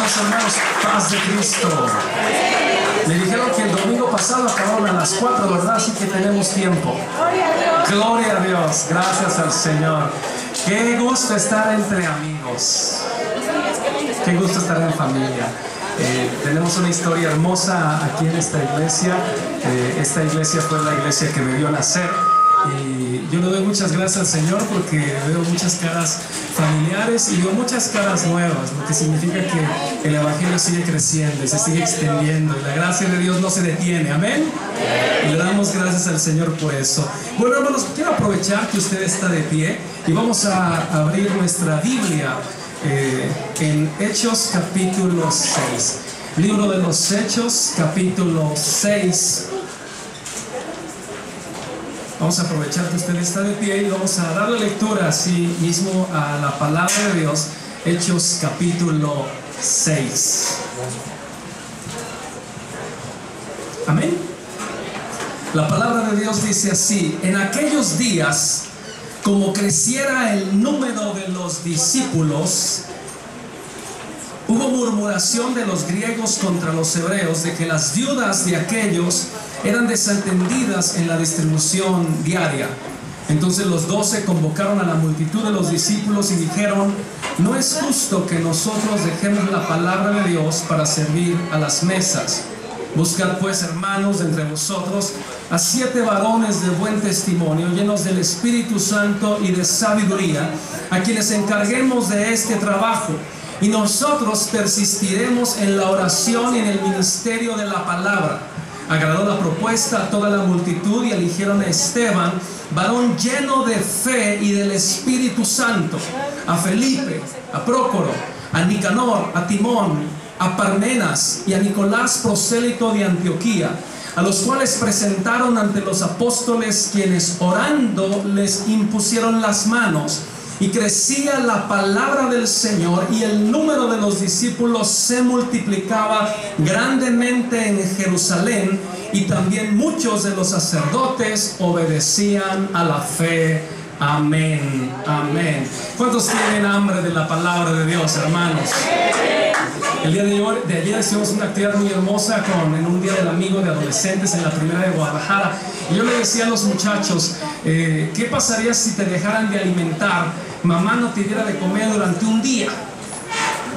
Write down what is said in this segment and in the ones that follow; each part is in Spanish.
Vamos, hermanos, paz de Cristo. Me dijeron que el domingo pasado acabaron a las 4, ¿verdad? Así que tenemos tiempo. Gloria a Dios, gracias al Señor. Qué gusto estar entre amigos. Qué gusto estar en familia. Tenemos una historia hermosa aquí en esta iglesia. Esta iglesia fue la iglesia que me vio nacer. Y yo le doy muchas gracias al Señor porque veo muchas caras familiares y veo muchas caras nuevas, lo que significa que el Evangelio sigue creciendo y se sigue extendiendo y la gracia de Dios no se detiene. Amén. Y le damos gracias al Señor por eso. Bueno, hermanos, quiero aprovechar que usted está de pie y vamos a abrir nuestra Biblia en Hechos capítulo 6. Libro de los Hechos capítulo 6. Vamos a aprovechar que usted está de pie y vamos a darle lectura así mismo a la palabra de Dios. Hechos capítulo 6. Amén. La palabra de Dios dice así: en aquellos días, como creciera el número de los discípulos, hubo murmuración de los griegos contra los hebreos de que las viudas de aquellos eran desatendidas en la distribución diaria. Entonces los 12 convocaron a la multitud de los discípulos y dijeron: no es justo que nosotros dejemos la palabra de Dios para servir a las mesas. Buscad pues, hermanos, de entre vosotros a 7 varones de buen testimonio, llenos del Espíritu Santo y de sabiduría, a quienes encarguemos de este trabajo. Y nosotros persistiremos en la oración y en el ministerio de la palabra. Agradó la propuesta a toda la multitud y eligieron a Esteban, varón lleno de fe y del Espíritu Santo, a Felipe, a Prócoro, a Nicanor, a Timón, a Parmenas y a Nicolás, prosélito de Antioquía, a los cuales presentaron ante los apóstoles, quienes orando les impusieron las manos. Y crecía la palabra del Señor y el número de los discípulos se multiplicaba grandemente en Jerusalén, y también muchos de los sacerdotes obedecían a la fe. Amén, amén. ¿Cuántos tienen hambre de la palabra de Dios, hermanos? El día de ayer hicimos una actividad muy hermosa en un día del amigo de adolescentes en la primera de Guadalajara. Y yo le decía a los muchachos, ¿qué pasaría si te dejaran de alimentar? Mamá no te diera de comer durante un día.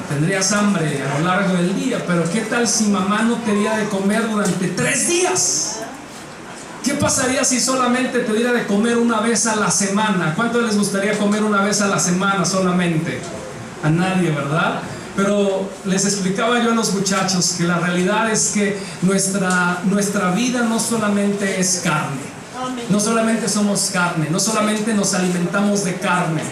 Tendrías hambre a lo largo del día, pero ¿qué tal si mamá no te diera de comer durante 3 días? ¿Qué pasaría si solamente te diera de comer una vez a la semana? ¿Cuánto les gustaría comer una vez a la semana solamente? A nadie, ¿verdad? Pero les explicaba yo a los muchachos que la realidad es que nuestra vida no solamente es carne. No solamente somos carne, no solamente nos alimentamos de carne,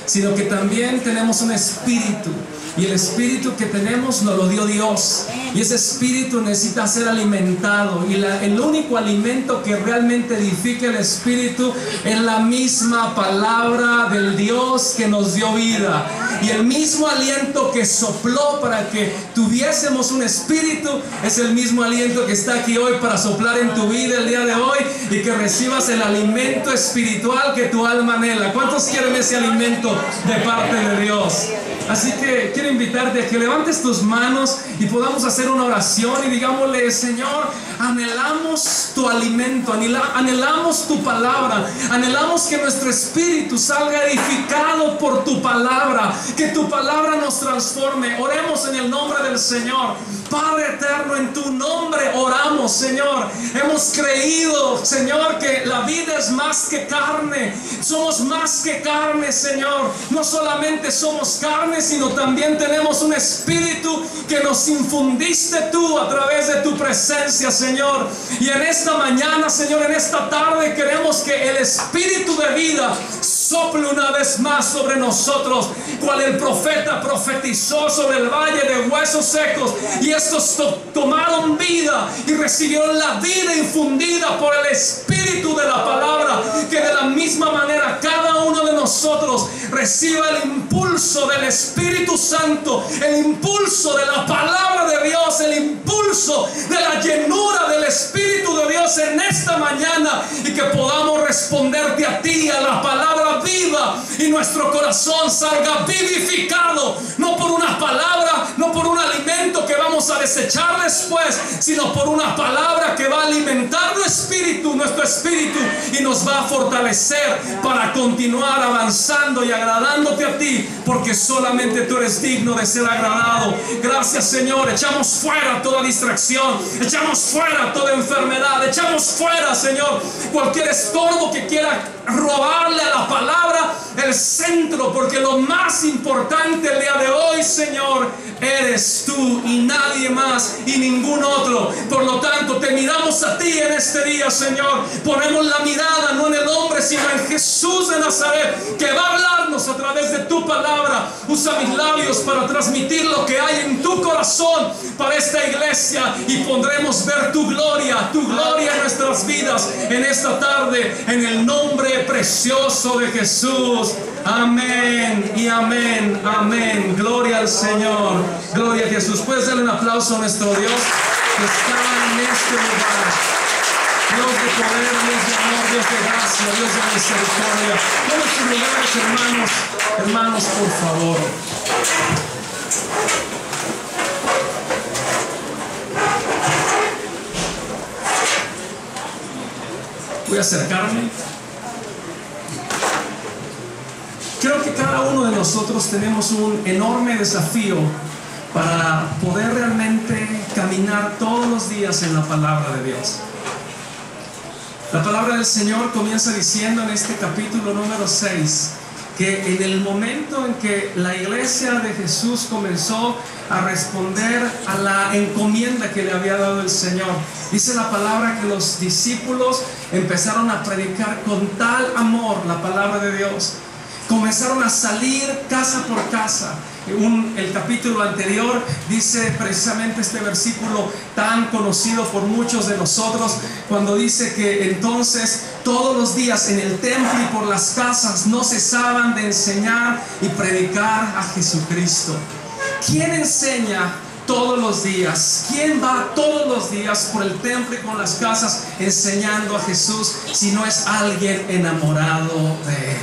sino que también tenemos un espíritu. Y el espíritu que tenemos nos lo dio Dios. Y ese espíritu necesita ser alimentado. Y el único alimento que realmente edifica el espíritu es la misma palabra del Dios que nos dio vida. Y el mismo aliento que sopló para que tuviésemos un espíritu es el mismo aliento que está aquí hoy para soplar en tu vida el día de hoy y que recibas el alimento espiritual que tu alma anhela. ¿Cuántos quieren ese alimento de parte de Dios? Así que quiero invitarte a que levantes tus manos y podamos hacer una oración y digámosle: Señor, anhelamos tu alimento, anhelamos tu palabra, anhelamos que nuestro espíritu salga edificado por tu palabra, que tu palabra nos transforme. Oremos en el nombre del Señor. Padre eterno, en tu nombre oramos, Señor. Hemos creído, Señor, que la vida es más que carne. Somos más que carne, Señor. No solamente somos carne, sino también tenemos un espíritu que nos infundiste tú a través de tu presencia, Señor. Y en esta mañana, Señor, en esta tarde, queremos que el espíritu de vida sople una vez más sobre nosotros, cual el profeta profetizó sobre el valle de huesos secos, y estos tomaron vida y recibieron la vida infundida por el espíritu de la palabra. Que de la misma manera cada uno de nosotros reciba el impulso del Espíritu Santo, el impulso de la palabra de Dios, el impulso de la llenura del Espíritu de Dios en esta mañana, y que podamos responderte a ti, a la palabra viva, y nuestro corazón salga vivificado, no por una palabra, no por un alimento, desechar después, sino por una palabra que va a alimentar nuestro espíritu, y nos va a fortalecer para continuar avanzando y agradándote a ti, porque solamente tú eres digno de ser agradado. Gracias, Señor. Echamos fuera toda distracción, echamos fuera toda enfermedad, echamos fuera, Señor, cualquier estorbo que quiera robarle a la palabra el centro, porque lo más importante el día de hoy, Señor, eres tú y nadie más y ningún otro. Por lo tanto, te miramos a ti en este día, Señor. Ponemos la mirada no en el hombre, sino en Jesús de Nazaret, que va a hablarnos a través de tu palabra. Usa mis labios para transmitir lo que hay en tu corazón para esta iglesia, y podremos ver tu gloria en nuestras vidas en esta tarde, en el nombre precioso de Jesús. Amén y amén, amén. Gloria al Señor, gloria a Jesús. Puedes darle un aplauso a nuestro Dios que está en este lugar. Dios de poder, Dios de amor, Dios de gracia, Dios de misericordia. Tomen sus lugares, hermanos, por favor. Voy a acercarme. Creo que cada uno de nosotros tenemos un enorme desafío para poder realmente caminar todos los días en la palabra de Dios. La palabra del Señor comienza diciendo en este capítulo número 6 que en el momento en que la iglesia de Jesús comenzó a responder a la encomienda que le había dado el Señor, dice la palabra que los discípulos empezaron a predicar con tal amor la palabra de Dios. Comenzaron a salir casa por casa. El capítulo anterior dice precisamente este versículo tan conocido por muchos de nosotros, cuando dice que entonces todos los días en el templo y por las casas no cesaban de enseñar y predicar a Jesucristo. ¿Quién enseña todos los días? ¿Quién va todos los días por el templo y por las casas enseñando a Jesús si no es alguien enamorado de Él?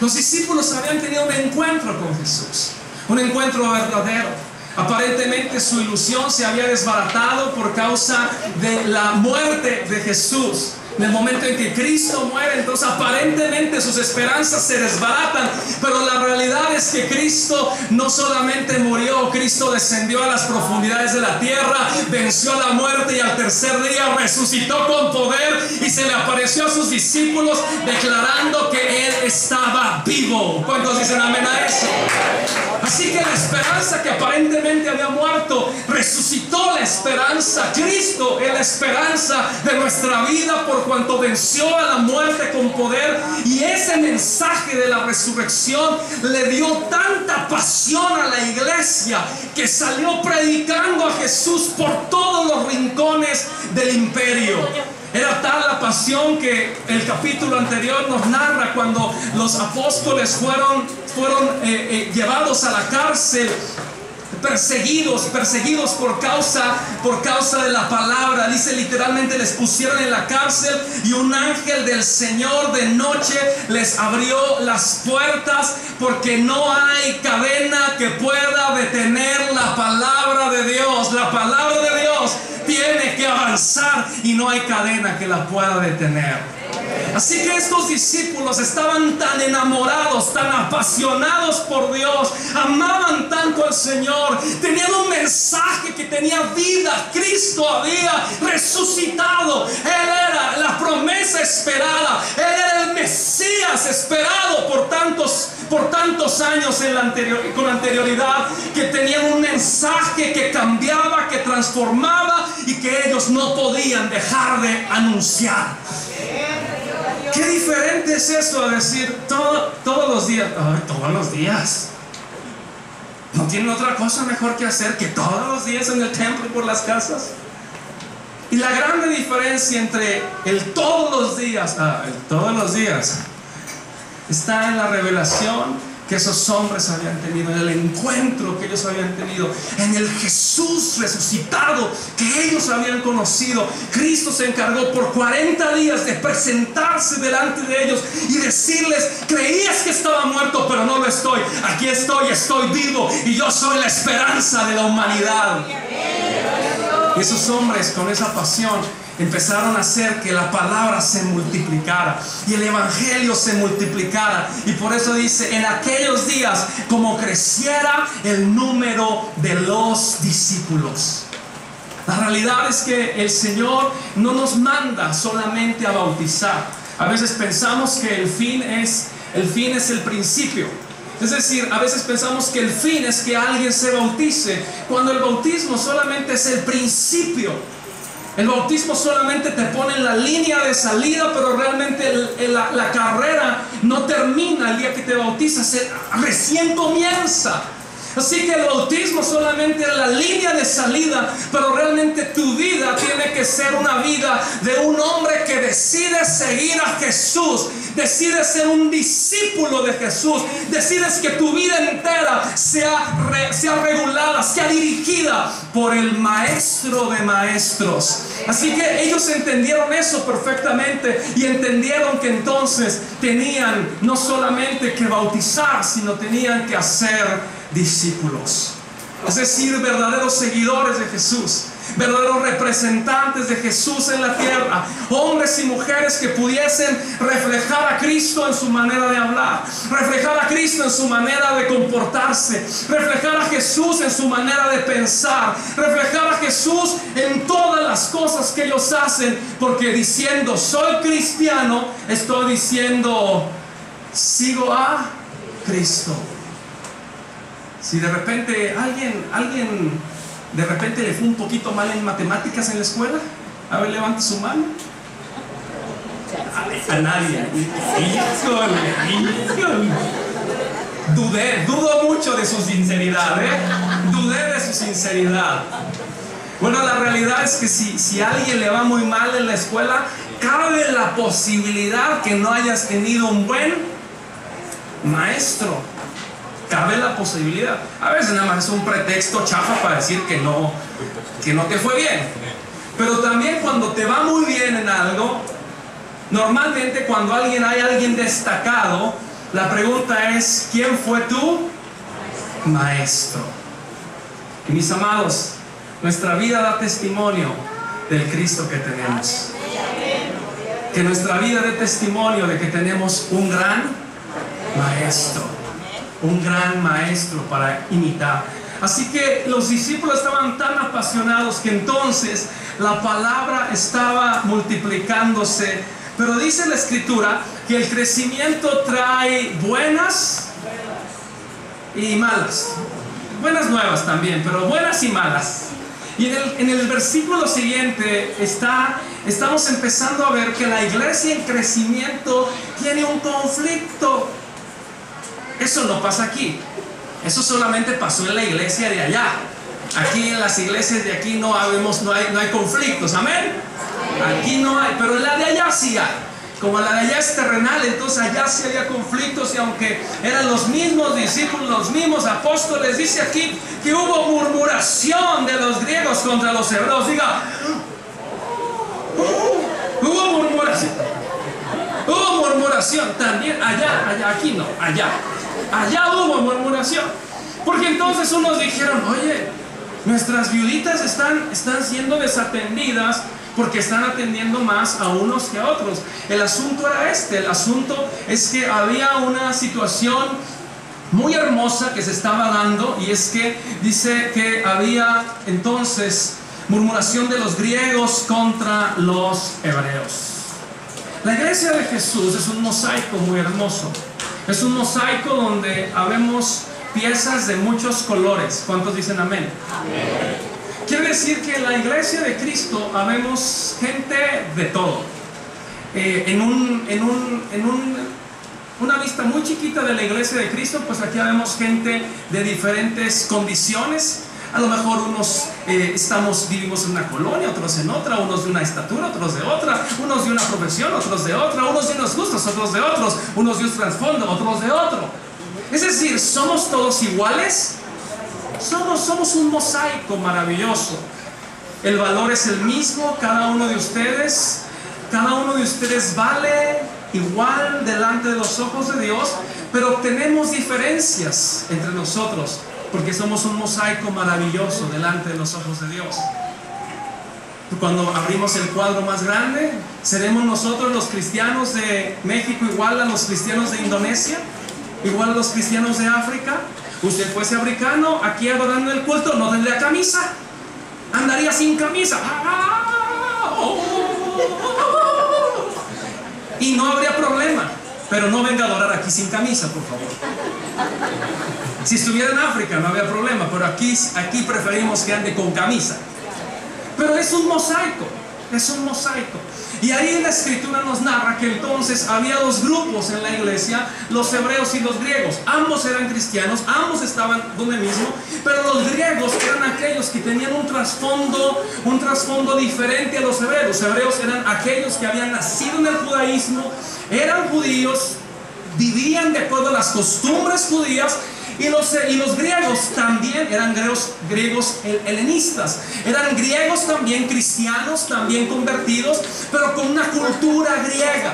Los discípulos habían tenido un encuentro con Jesús, un encuentro verdadero. Aparentemente su ilusión se había desbaratado por causa de la muerte de Jesús. En el momento en que Cristo muere, entonces aparentemente sus esperanzas se desbaratan, pero la realidad es que Cristo no solamente murió, Cristo descendió a las profundidades de la tierra, venció a la muerte y al tercer día resucitó con poder y se le apareció a sus discípulos declarando que Él estaba vivo. ¿Cuántos dicen amén a eso? Así que la esperanza que aparentemente había muerto, resucitó la esperanza. Cristo es la esperanza de nuestra vida por cuanto venció a la muerte con poder, y ese mensaje de la resurrección le dio tanta pasión a la iglesia que salió predicando a Jesús por todos los rincones del imperio. Era tal la pasión que el capítulo anterior nos narra cuando los apóstoles fueron llevados a la cárcel, perseguidos por causa de la palabra. Dice literalmente, les pusieron en la cárcel y un ángel del Señor de noche les abrió las puertas, porque no hay cadena que pueda detener la palabra de Dios. La palabra de Dios tiene que avanzar y no hay cadena que la pueda detener. Así que estos discípulos estaban tan enamorados, tan apasionados por Dios, amaban tanto al Señor, tenían un mensaje que tenía vida. Cristo había resucitado, Él era la promesa esperada, Él era el Mesías esperado por tantos años con anterioridad, que tenían un mensaje que cambiaba, que transformaba y que ellos no podían dejar de anunciar. Qué diferente es eso a decir todos los días. Ay, todos los días. ¿No tienen otra cosa mejor que hacer que todos los días en el templo y por las casas? Y la grande diferencia entre el todos los días está en la revelación que esos hombres habían tenido, en el encuentro que ellos habían tenido, en el Jesús resucitado que ellos habían conocido. Cristo se encargó por 40 días de presentarse delante de ellos y decirles: creías que estaba muerto, pero no lo estoy. Aquí estoy, estoy vivo y yo soy la esperanza de la humanidad. Y esos hombres, con esa pasión, empezaron a hacer que la palabra se multiplicara y el evangelio se multiplicara. Y por eso dice: en aquellos días, como creciera el número de los discípulos. La realidad es que el Señor no nos manda solamente a bautizar. A veces pensamos que el fin es el principio. Es decir, a veces pensamos que el fin es que alguien se bautice, cuando el bautismo solamente es el principio. El bautismo solamente te pone en la línea de salida, pero realmente la carrera no termina el día que te bautizas, recién comienza. Así que el bautismo solamente es la línea de salida, pero realmente tu vida tiene que ser una vida de un hombre que decide seguir a Jesús, decide ser un discípulo de Jesús, decides que tu vida entera sea regulada, sea dirigida por el Maestro de maestros. Así que ellos entendieron eso perfectamente y entendieron que entonces tenían no solamente que bautizar, sino tenían que hacer discípulos, es decir, verdaderos seguidores de Jesús, verdaderos representantes de Jesús en la tierra, hombres y mujeres que pudiesen reflejar a Cristo en su manera de hablar, reflejar a Cristo en su manera de comportarse, reflejar a Jesús en su manera de pensar, reflejar a Jesús en todas las cosas que ellos hacen, porque diciendo soy cristiano, estoy diciendo sigo a Cristo. Si de repente alguien de repente le fue un poquito mal en matemáticas en la escuela, a ver, levante su mano. A nadie. Dudo mucho de su sinceridad, Dudé de su sinceridad. Bueno, la realidad es que si a alguien le va muy mal en la escuela, cabe la posibilidad que no hayas tenido un buen maestro. Cabe la posibilidad. A veces nada más es un pretexto chafa para decir que no te fue bien. Pero también cuando te va muy bien en algo, normalmente cuando hay alguien destacado, la pregunta es: ¿quién fue tu maestro? Y mis amados, nuestra vida da testimonio del Cristo que tenemos. Que nuestra vida dé testimonio de que tenemos un gran maestro. Un gran maestro para imitar. Así que los discípulos estaban tan apasionados que entonces la palabra estaba multiplicándose. Pero dice la Escritura que el crecimiento trae buenas y malas. Buenas nuevas también, pero buenas y malas. Y en el versículo siguiente estamos empezando a ver que la iglesia en crecimiento tiene un conflicto. Eso no pasa aquí. Eso solamente pasó en la iglesia de allá. Aquí en las iglesias de aquí no hay conflictos. Amén. Aquí no hay, pero en la de allá sí hay. Como la de allá es terrenal, entonces allá sí había conflictos. Y aunque eran los mismos discípulos, los mismos apóstoles, dice aquí que hubo murmuración de los griegos contra los hebreos. Diga, hubo murmuración. Hubo murmuración también allá, aquí no, allá hubo murmuración, porque entonces unos dijeron: oye, nuestras viuditas están siendo desatendidas porque están atendiendo más a unos que a otros. El asunto era el asunto es que había una situación muy hermosa que se estaba dando, y es que dice que había entonces murmuración de los griegos contra los hebreos. La iglesia de Jesús es un mosaico muy hermoso. Es un mosaico donde habemos piezas de muchos colores. ¿Cuántos dicen amén? Amén. Quiere decir que en la iglesia de Cristo habemos gente de todo. En una vista muy chiquita de la iglesia de Cristo, pues aquí habemos gente de diferentes condiciones. A lo mejor unos vivimos en una colonia, otros en otra, unos de una estatura, otros de otra, unos de una profesión, otros de otra, unos de unos gustos, otros de otros, unos de un trasfondo, otros de otro. Es decir, ¿somos todos iguales? Somos un mosaico maravilloso. El valor es el mismo, cada uno de ustedes vale igual delante de los ojos de Dios, pero tenemos diferencias entre nosotros, porque somos un mosaico maravilloso delante de los ojos de Dios. Cuando abrimos el cuadro más grande, ¿seremos nosotros los cristianos de México igual a los cristianos de Indonesia? ¿Igual a los cristianos de África? Usted fuese africano, aquí adorando el culto, no tendría camisa, andaría sin camisa, y no habría problema. Pero no venga a adorar aquí sin camisa, por favor. Si estuviera en África no había problema, pero aquí preferimos que ande con camisa. Pero es un mosaico, es un mosaico. Y ahí la escritura nos narra que entonces había dos grupos en la iglesia, los hebreos y los griegos. Ambos eran cristianos, ambos estaban donde mismo, pero los griegos eran aquellos que tenían un trasfondo diferente a los hebreos. Los hebreos eran aquellos que habían nacido en el judaísmo, eran judíos, vivían de acuerdo a las costumbres judías. Y los griegos también eran griegos helenistas, eran griegos también cristianos, también convertidos, pero con una cultura griega.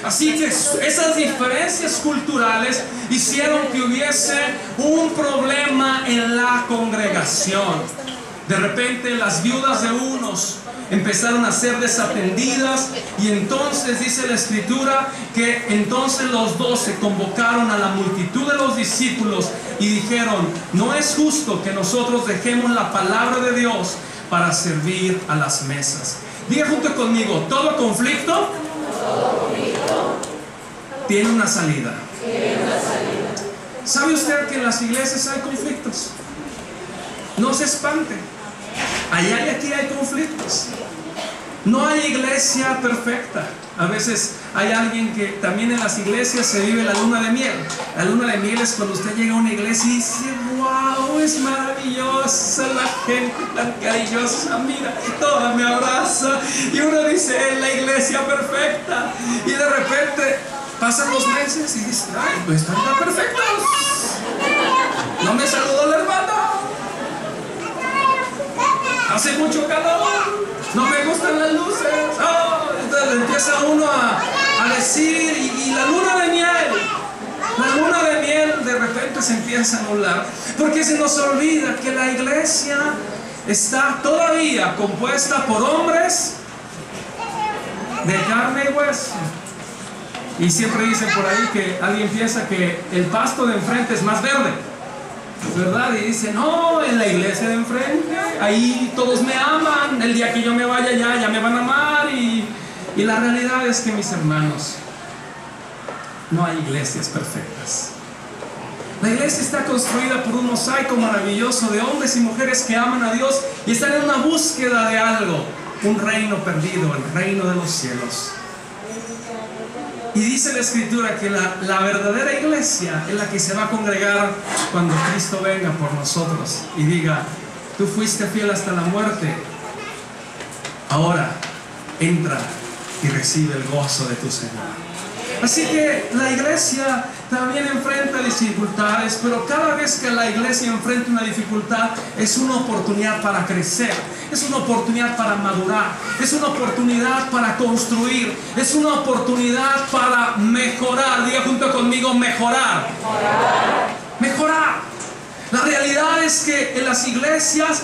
Así que esas diferencias culturales hicieron que hubiese un problema en la congregación. De repente las viudas de unos empezaron a ser desatendidas, y entonces dice la escritura que entonces los 12 convocaron a la multitud de los discípulos y dijeron: no es justo que nosotros dejemos la palabra de Dios para servir a las mesas. Diga junto conmigo: todo conflicto tiene una salida. ¿Sabe usted que en las iglesias hay conflictos? No se espante. Allá y aquí hay conflictos. No hay iglesia perfecta. A veces hay alguien que también en las iglesias se vive la luna de miel. La luna de miel es cuando usted llega a una iglesia y dice: wow, es maravillosa la gente, tan cariñosa, mira, toda me abraza. Y uno dice: es la iglesia perfecta. Y de repente pasan los meses y dice: ay, pues están tan perfectos. No me saludó la hermana. Hace mucho calor, no me gustan las luces. Entonces empieza uno a decir, y la luna de miel de repente se empieza a anular, porque se nos olvida que la iglesia está todavía compuesta por hombres de carne y hueso. Y siempre dicen por ahí que alguien piensa que el pasto de enfrente es más verde, ¿verdad? Y dice: no, en la iglesia de enfrente, ahí todos me aman, el día que yo me vaya ya me van a amar. Y la realidad es que, mis hermanos, no hay iglesias perfectas. La iglesia está construida por un mosaico maravilloso de hombres y mujeres que aman a Dios y están en una búsqueda de algo, un reino perdido, el reino de los cielos. Y dice la escritura que la verdadera iglesia es la que se va a congregar cuando Cristo venga por nosotros y diga: tú fuiste fiel hasta la muerte, ahora entra y recibe el gozo de tu Señor. Así que la iglesia también enfrenta dificultades, pero cada vez que la iglesia enfrenta una dificultad es una oportunidad para crecer, es una oportunidad para madurar, es una oportunidad para construir, es una oportunidad para mejorar. Diga junto conmigo: mejorar. Mejorar. La realidad es que en las iglesias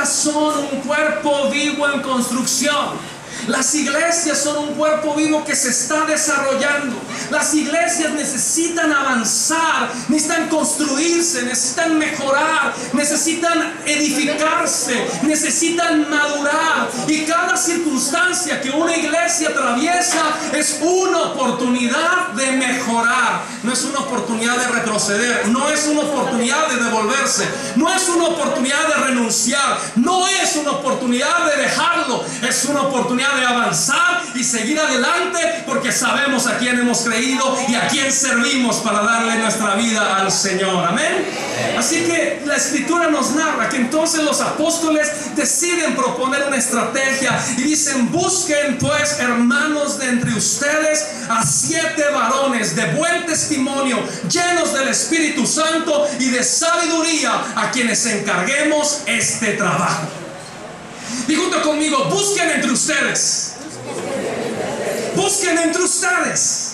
son un cuerpo vivo en construcción. Las iglesias son un cuerpo vivo que se está desarrollando. Las iglesias necesitan avanzar, necesitan construirse, necesitan mejorar, necesitan edificarse, necesitan madurar. Y cada circunstancia que una iglesia atraviesa es una oportunidad de mejorar. No es una oportunidad de retroceder, no es una oportunidad de devolverse, no es una oportunidad de renunciar, no es una oportunidad de dejarlo, es una oportunidad idea de avanzar y seguir adelante, porque sabemos a quién hemos creído y a quién servimos para darle nuestra vida al Señor. Amén. Así que la Escritura nos narra que entonces los apóstoles deciden proponer una estrategia y dicen: busquen pues, hermanos, de entre ustedes a 7 varones de buen testimonio, llenos del Espíritu Santo y de sabiduría, a quienes encarguemos este trabajo. Y junto conmigo: busquen entre ustedes. Busquen entre ustedes.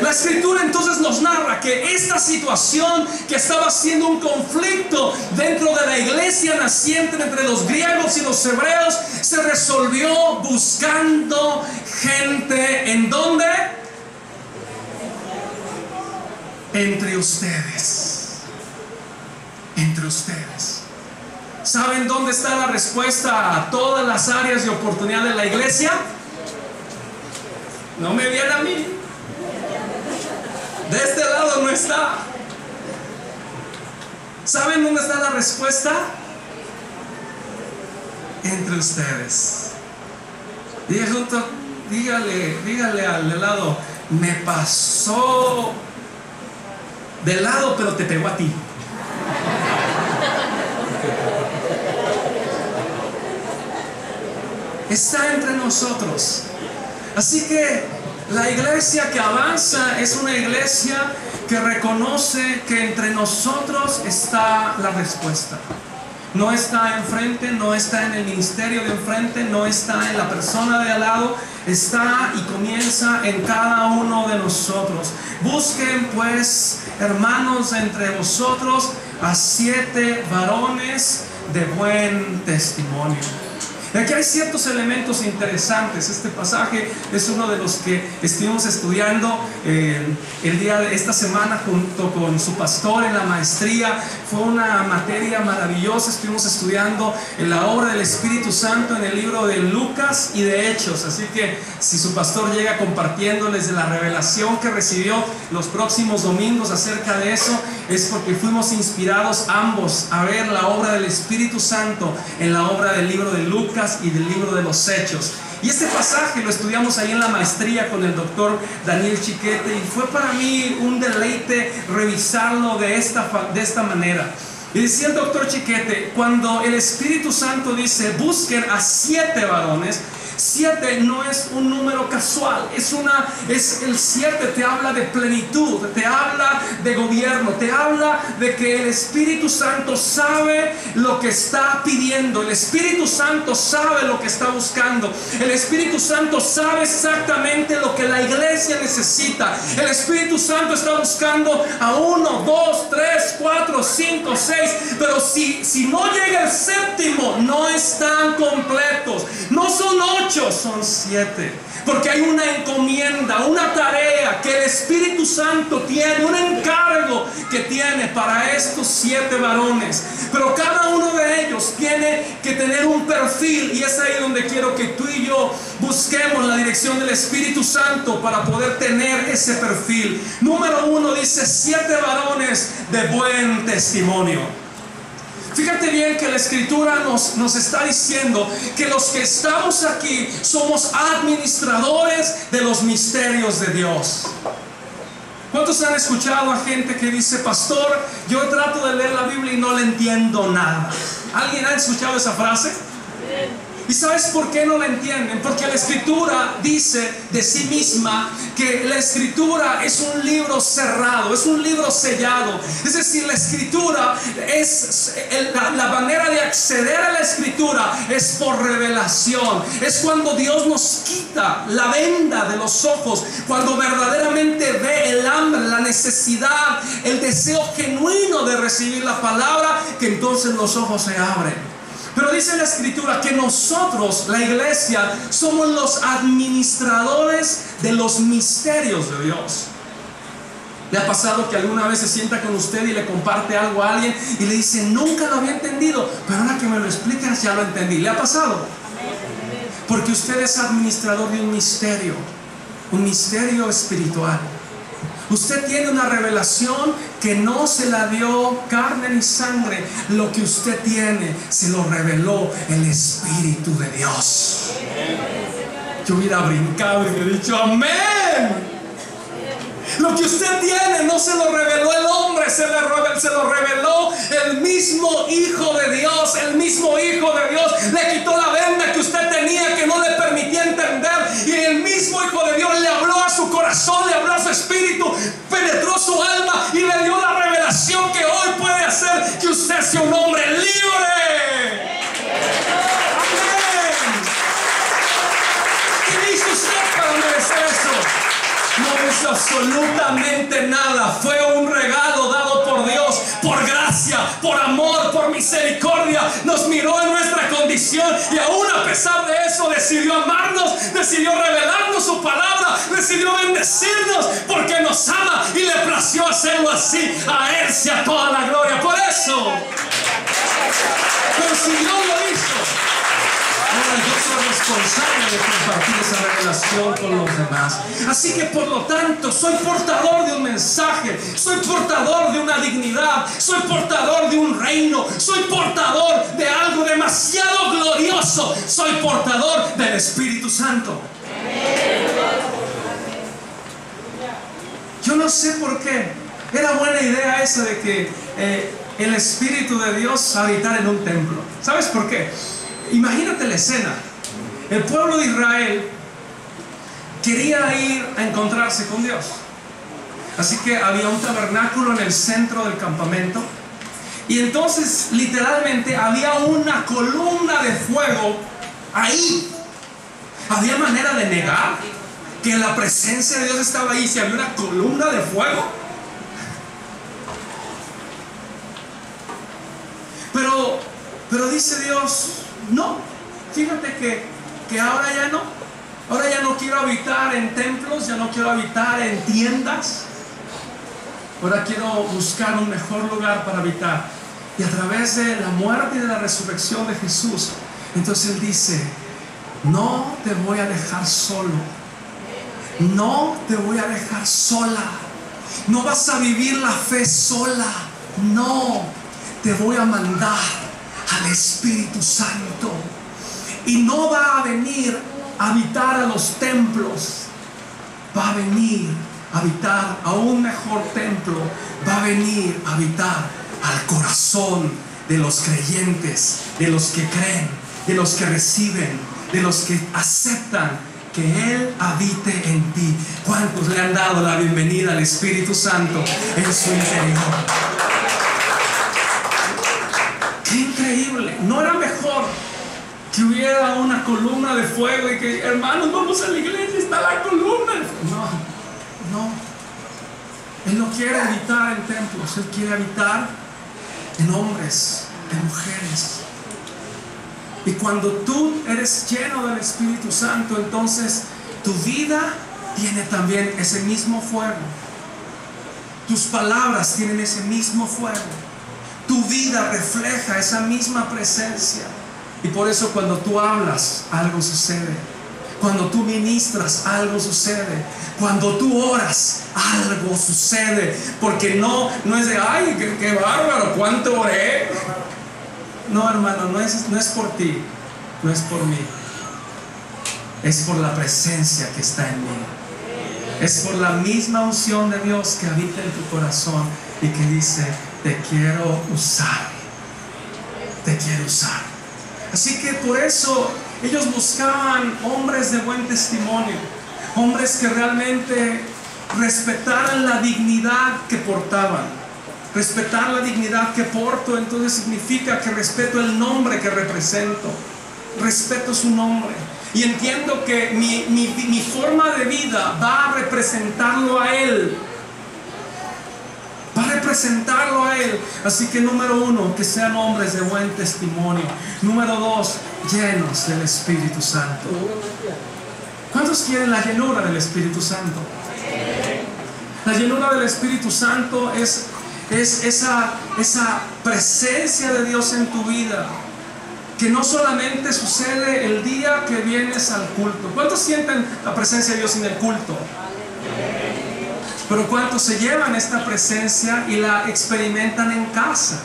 La Escritura entonces nos narra que esta situación, que estaba siendo un conflicto dentro de la iglesia naciente entre los griegos y los hebreos, se resolvió buscando gente. ¿En dónde? Entre ustedes. Entre ustedes. ¿Saben dónde está la respuesta a todas las áreas de oportunidad de la iglesia? No me viene a mí. De este lado no está. ¿Saben dónde está la respuesta? Entre ustedes. Dígale al de lado: me pasó de lado, pero te pegó a ti. Está entre nosotros. Así que la iglesia que avanza es una iglesia que reconoce que entre nosotros está la respuesta. No está enfrente, no está en el ministerio de enfrente, no está en la persona de al lado, está y comienza en cada uno de nosotros. Busquen pues, hermanos, entre vosotros a 7 varones de buen testimonio. Y aquí hay ciertos elementos interesantes. Este pasaje es uno de los que estuvimos estudiando el día de esta semana junto con su pastor en la maestría. Fue una materia maravillosa. Estuvimos estudiando en la obra del Espíritu Santo en el libro de Lucas y de Hechos. Así que si su pastor llega compartiéndoles de la revelación que recibió los próximos domingos acerca de eso, es porque fuimos inspirados ambos a ver la obra del Espíritu Santo en la obra del libro de Lucas y del libro de los Hechos. Y este pasaje lo estudiamos ahí en la maestría con el doctor Daniel Chiquete, y fue para mí un deleite revisarlo de esta manera. Y decía el doctor Chiquete: cuando el Espíritu Santo dice busquen a 7 varones, 7 no es un número casual, es el 7 te habla de plenitud, te habla de gobierno, te habla de que el Espíritu Santo sabe lo que está pidiendo, el Espíritu Santo sabe lo que está buscando, el Espíritu Santo sabe exactamente lo que la iglesia necesita. El Espíritu Santo está buscando a 1, 2, 3, 4, 5, 6, pero si no llega el 7º, no están completos. No son 8, son 7, porque hay una encomienda, una tarea que el Espíritu Santo tiene, un encargo que tiene para estos 7 varones. Pero cada uno de ellos tiene que tener un perfil, y es ahí donde quiero que tú y yo busquemos la dirección del Espíritu Santo para poder tener ese perfil. Número 1 dice: 7 varones de buen testimonio. Fíjate bien que la Escritura nos está diciendo que los que estamos aquí somos administradores de los misterios de Dios. ¿Cuántos han escuchado a gente que dice: pastor, yo trato de leer la Biblia y no le entiendo nada? ¿Alguien ha escuchado esa frase? ¿Y sabes por qué no la entienden? Porque la Escritura dice de sí misma que la Escritura es un libro cerrado, es un libro sellado. Es decir, la Escritura es la manera de acceder a la Escritura es por revelación. Es cuando Dios nos quita la venda de los ojos, cuando verdaderamente ve el hambre, la necesidad, el deseo genuino de recibir la palabra, que entonces los ojos se abren. Pero dice la Escritura que nosotros, la iglesia, somos los administradores de los misterios de Dios. ¿Le ha pasado que alguna vez se sienta con usted y le comparte algo a alguien y le dice: nunca lo había entendido, pero ahora que me lo explicas ya lo entendí? ¿Le ha pasado? Porque usted es administrador de un misterio espiritual. Usted tiene una revelación que no se la dio carne ni sangre. Lo que usted tiene se lo reveló el Espíritu de Dios. yo hubiera brincado y hubiera dicho amén. Lo que usted tiene no se lo reveló el hombre, se lo reveló el mismo Hijo de Dios. El mismo Hijo de Dios le quitó la venda que usted tenía, que no le permitía entender, y el mismo Hijo de Dios le habló a su corazón, le habló a su espíritu, penetró su alma y le dio la revelación que hoy puede hacer que usted sea un hombre libre. Amén. ¿Qué hizo usted para merecer eso? No hizo absolutamente nada. Fue un regalo dado por Dios, por gracia, por amor, por misericordia. Nos miró en nuestra condición y aún a pesar de eso decidió amarnos, decidió revelarnos su palabra, decidió bendecirnos porque nos ama y le plació hacerlo así. A Él sea toda la gloria. Por eso, pero si Dios lo hizo, ahora yo soy responsable de compartir esa revelación con los demás. Así que por lo tanto soy portador de un mensaje, soy portador de una dignidad, soy portador de un reino, soy portador de algo demasiado glorioso, soy portador del Espíritu Santo. Yo no sé por qué era buena idea esa de que el Espíritu de Dios habitara en un templo. ¿Sabes por qué? Imagínate la escena. El pueblo de Israel quería ir a encontrarse con Dios. Así que había un tabernáculo en el centro del campamento. Y entonces literalmente había una columna de fuego ahí. ¿Había manera de negar que la presencia de Dios estaba ahí si había una columna de fuego? Pero dice Dios, no, fíjate que ahora ya no. Ahora ya no quiero habitar en templos, ya no quiero habitar en tiendas. Ahora quiero buscar un mejor lugar para habitar. Y a través de la muerte y de la resurrección de Jesús, entonces Él dice, no te voy a dejar solo. No te voy a dejar sola. No vas a vivir la fe sola. No, te voy a mandar al Espíritu Santo. Y no va a venir a habitar a los templos, va a venir a habitar a un mejor templo, va a venir a habitar al corazón de los creyentes, de los que creen, de los que reciben, de los que aceptan que Él habite en ti. ¿Cuántos le han dado la bienvenida al Espíritu Santo en su interior? ¡Qué increíble! ¿No era mejor que hubiera una columna de fuego y que, hermanos, vamos a la iglesia, está la columna? No. Él no quiere habitar en templos, Él quiere habitar en hombres, en mujeres. Y cuando tú eres lleno del Espíritu Santo, entonces tu vida tiene también ese mismo fuego. Tus palabras tienen ese mismo fuego. Tu vida refleja esa misma presencia. Y por eso cuando tú hablas, algo sucede. Cuando tú ministras, algo sucede. Cuando tú oras, algo sucede. Porque no es de, ay, qué bárbaro, cuánto oré. No, hermano, no es por ti, no es por mí. Es por la presencia que está en mí. Es por la misma unción de Dios que habita en tu corazón y que dice, te quiero usar. Te quiero usar. Así que por eso ellos buscaban hombres de buen testimonio, hombres que realmente respetaran la dignidad que portaban. Respetar la dignidad que porto, entonces significa que respeto el nombre que represento, respeto su nombre y entiendo que mi forma de vida va a representarlo a Él. Va a representarlo a Él. Así que número uno, que sean hombres de buen testimonio. Número dos, llenos del Espíritu Santo. ¿Cuántos quieren la llenura del Espíritu Santo? La llenura del Espíritu Santo es esa presencia de Dios en tu vida, que no solamente sucede el día que vienes al culto. ¿Cuántos sienten la presencia de Dios en el culto? Pero ¿cuántos se llevan esta presencia y la experimentan en casa?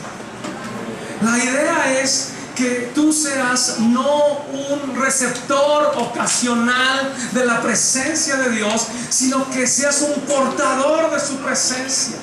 La idea es que tú seas no un receptor ocasional de la presencia de Dios, sino que seas un portador de su presencia.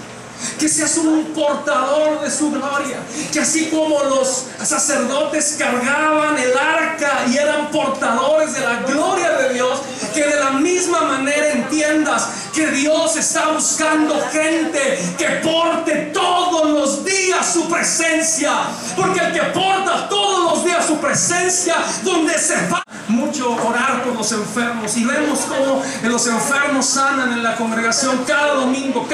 Que seas un portador de su gloria. Que así como los sacerdotes cargaban el arca y eran portadores de la gloria de Dios, que de la misma manera entiendas que Dios está buscando gente que porte todos los días su presencia. Porque el que porta todos los días su presencia, donde se va mucho orar por los enfermos, y vemos cómo los enfermos sanan en la congregación cada domingo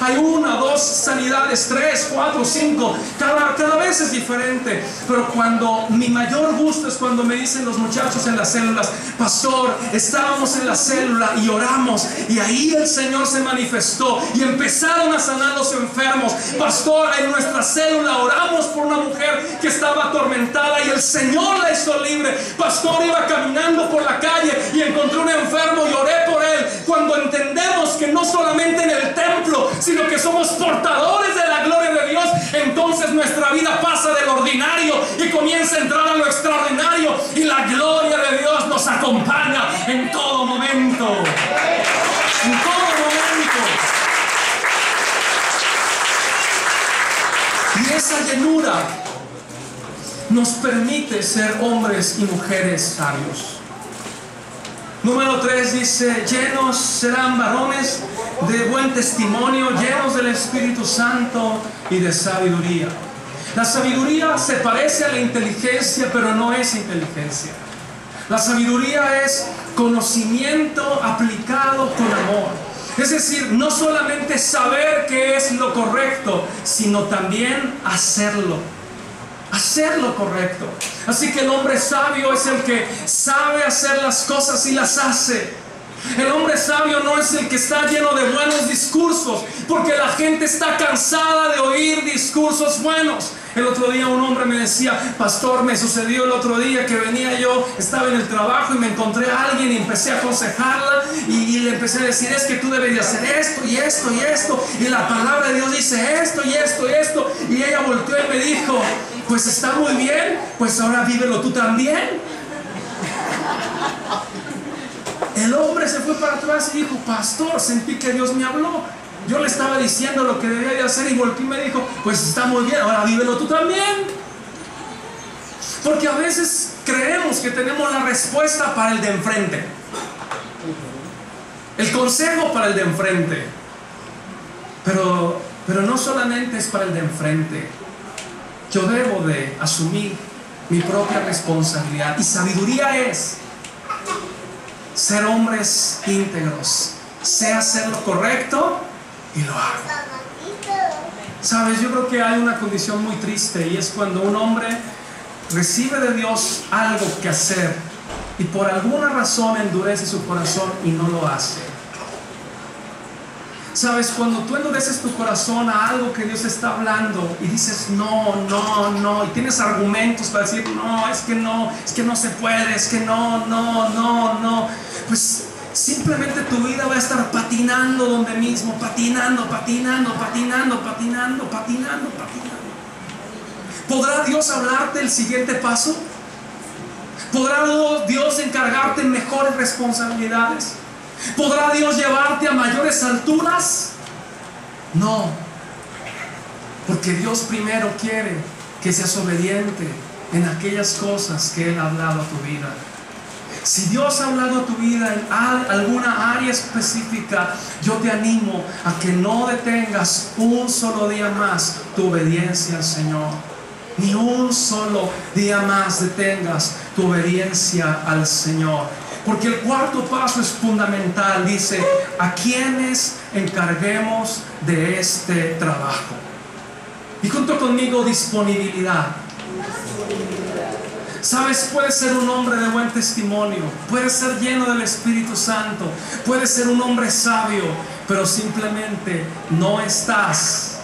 hay 1, 2 sanidades, 3, 4, 5, cada vez es diferente. Pero cuando mi mayor gusto es cuando me dicen los muchachos en las células: pastor, estábamos en la célula y oramos, y ahí el Señor se manifestó y empezaron a sanar los enfermos. Pastor, en nuestra célula oramos por una mujer que estaba atormentada y el Señor la hizo libre. Pastor, iba caminando por la calle y encontré un enfermo y oré por él. Cuando entendemos que no solamente en el templo, sino que somos portadores de la gloria de Dios, entonces nuestra vida pasa del ordinario y comienza a entrar a lo extraordinario, y la gloria de Dios nos acompaña en todo momento. En todo momento. Y esa llenura nos permite ser hombres y mujeres sabios. Número 3 dice: llenos serán varones de buen testimonio, llenos del Espíritu Santo y de sabiduría. La sabiduría se parece a la inteligencia, pero no es inteligencia. La sabiduría es conocimiento aplicado con amor. Es decir, no solamente saber qué es lo correcto, sino también hacerlo correcto. Así que el hombre sabio es el que sabe hacer las cosas y las hace. El hombre sabio no es el que está lleno de buenos discursos, porque la gente está cansada de oír discursos buenos. El otro día un hombre me decía: pastor, me sucedió el otro día que venía yo, estaba en el trabajo y me encontré a alguien y empecé a aconsejarla y le empecé a decir: es que tú deberías hacer esto y esto y esto, y la palabra de Dios dice esto y esto y esto. Y ella volteó y me dijo: pues está muy bien, pues ahora vívelo tú también. El hombre se fue para atrás y dijo: pastor, sentí que Dios me habló. Yo le estaba diciendo lo que debía de hacer, y volteó y me dijo: pues está muy bien, ahora vívelo tú también. Porque a veces creemos que tenemos la respuesta para el de enfrente, el consejo para el de enfrente, pero no solamente es para el de enfrente. Yo debo de asumir mi propia responsabilidad, y sabiduría es ser hombres íntegros, sé hacer lo correcto y lo hago. Sabes, yo creo que hay una condición muy triste, y es cuando un hombre recibe de Dios algo que hacer y por alguna razón endurece su corazón y no lo hace. Sabes, cuando tú endureces tu corazón a algo que Dios está hablando y dices no, y tienes argumentos para decir no, es que no se puede, es que no, pues simplemente tu vida va a estar patinando donde mismo, patinando. ¿Podrá Dios hablarte el siguiente paso? ¿Podrá Dios encargarte mejores responsabilidades? ¿Podrá Dios llevarte a mayores alturas? No, porque Dios primero quiere que seas obediente en aquellas cosas que Él ha hablado a tu vida. Si Dios ha hablado a tu vida en alguna área específica, yo te animo a que no detengas un solo día más tu obediencia al Señor. Ni un solo día más detengas tu obediencia al Señor. Porque el cuarto paso es fundamental. Dice: a quienes encarguemos de este trabajo. Y junto conmigo, disponibilidad. Sabes, puedes ser un hombre de buen testimonio, puedes ser lleno del Espíritu Santo, puedes ser un hombre sabio, pero simplemente no estás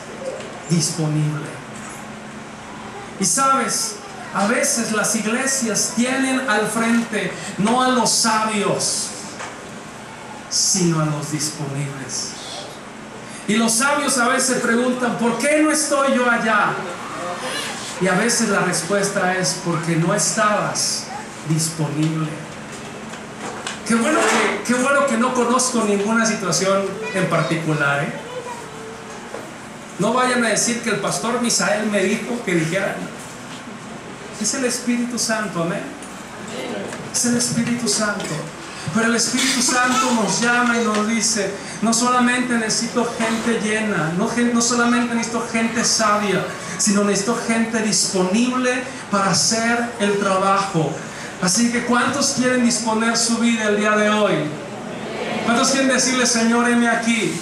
disponible. Y sabes, a veces las iglesias tienen al frente no a los sabios, sino a los disponibles. Y los sabios a veces preguntan: ¿por qué no estoy yo allá? Y a veces la respuesta es porque no estabas disponible. Qué bueno que no conozco ninguna situación en particular, ¿eh? No vayan a decir que el pastor Misael me dijo que dijera. Es el Espíritu Santo, amén. Es el Espíritu Santo. Pero el Espíritu Santo nos llama y nos dice: no solamente necesito gente llena, no solamente necesito gente sabia, sino necesito gente disponible para hacer el trabajo. Así que ¿cuántos quieren disponer su vida el día de hoy? ¿Cuántos quieren decirle: Señor, heme aquí?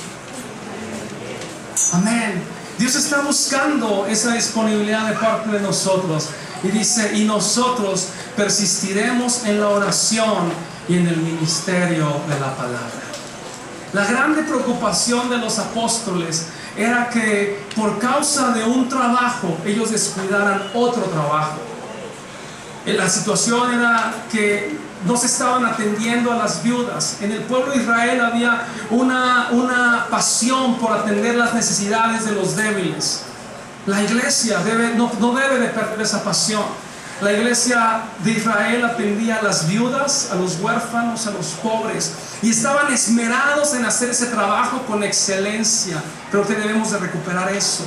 Amén. Dios está buscando esa disponibilidad de parte de nosotros. Y dice: y nosotros persistiremos en la oración y en el ministerio de la palabra. La grande preocupación de los apóstoles era que por causa de un trabajo ellos descuidaran otro trabajo. La situación era que no se estaban atendiendo a las viudas. En el pueblo de Israel había una pasión por atender las necesidades de los débiles. La iglesia no debe de perder esa pasión. La iglesia de Israel atendía a las viudas, a los huérfanos, a los pobres, y estaban esmerados en hacer ese trabajo con excelencia. Creo que debemos de recuperar eso.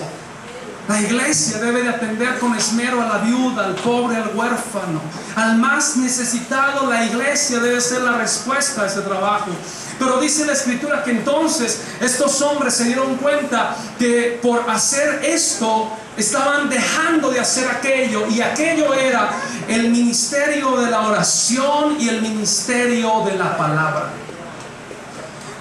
La iglesia debe de atender con esmero a la viuda, al pobre, al huérfano, al más necesitado. La iglesia debe ser la respuesta a ese trabajo. Pero dice la Escritura que entonces estos hombres se dieron cuenta que por hacer esto estaban dejando de hacer aquello, y aquello era el ministerio de la oración y el ministerio de la palabra.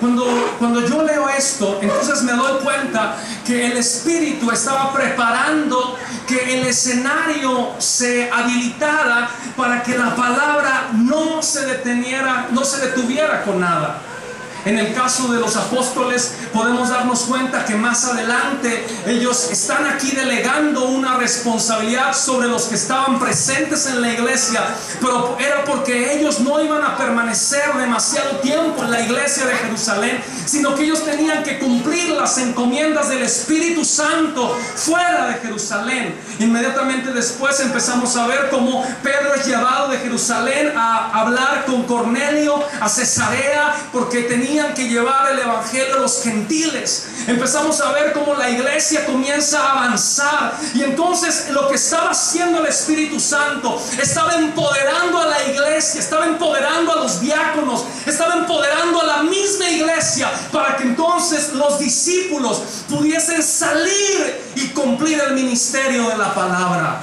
Cuando yo leo esto, entonces me doy cuenta que el Espíritu estaba preparando que el escenario se habilitara para que la palabra no se detuviera con nada. En el caso de los apóstoles podemos darnos cuenta que más adelante ellos están aquí delegando una responsabilidad sobre los que estaban presentes en la iglesia, pero era porque ellos no iban a permanecer demasiado tiempo en la iglesia de Jerusalén, sino que ellos tenían que cumplir las encomiendas del Espíritu Santo fuera de Jerusalén. Inmediatamente después empezamos a ver cómo Pedro es llevado de Jerusalén a hablar con Cornelio a Cesarea, porque tenían que llevar el evangelio a los gentiles. Empezamos a ver cómo la iglesia comienza a avanzar, y entonces lo que estaba haciendo el Espíritu Santo, estaba empoderando a la iglesia, estaba empoderando a los diáconos, estaba empoderando a la misma iglesia, para que entonces los discípulos pudiesen salir y cumplir el ministerio de la palabra.